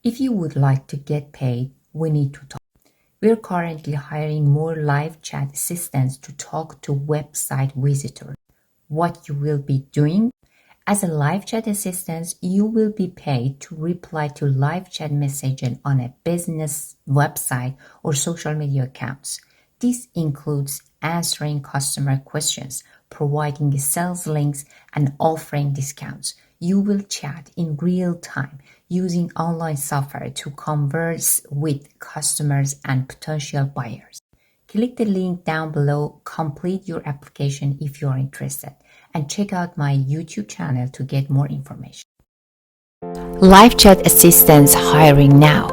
If you would like to get paid, we need to talk. We're currently hiring more live chat assistants to talk to website visitors. What you will be doing? As a live chat assistant, you will be paid to reply to live chat messages on a business website or social media accounts. This includes answering customer questions, providing sales links, and offering discounts. You will chat in real time using online software to converse with customers and potential buyers. Click the link down below, complete your application if you are interested, and check out my YouTube channel to get more information. Live chat assistants hiring now.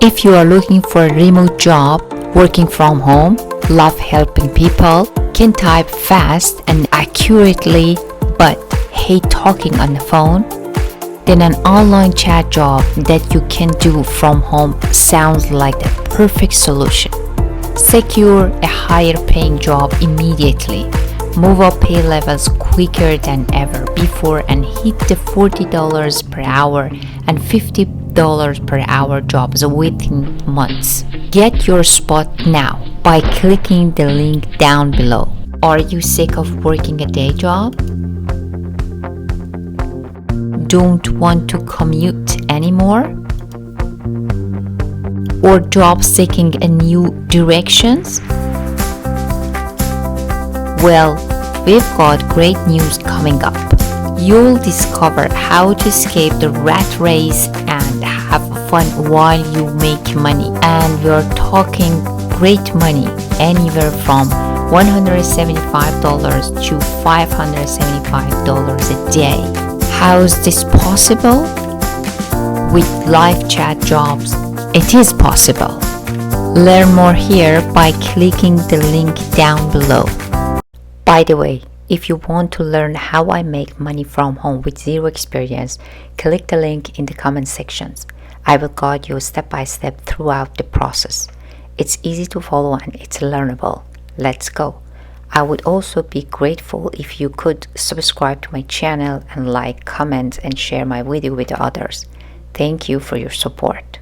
If you are looking for a remote job, working from home, love helping people, can type fast and accurately, but hate talking on the phone, then an online chat job that you can do from home sounds like the perfect solution. Secure a higher paying job immediately. Move up pay levels quicker than ever before and hit the $40 per hour and $50 per hour jobs within months. Get your spot now by clicking the link down below. Are you sick of working a day job? Don't want to commute anymore? Or job seeking a new directions? Well, we've got great news coming up. You'll discover how to escape the rat race and have fun while you make money. And we're talking great money, anywhere from $175 to $575 a day. How's this possible? With live chat jobs, it is possible. Learn more here by clicking the link down below. By the way, if you want to learn how I make money from home with zero experience, click the link in the comment sections. I will guide you step by step throughout the process. It's easy to follow and it's learnable. Let's go. I would also be grateful if you could subscribe to my channel and like, comment, and share my video with others. Thank you for your support.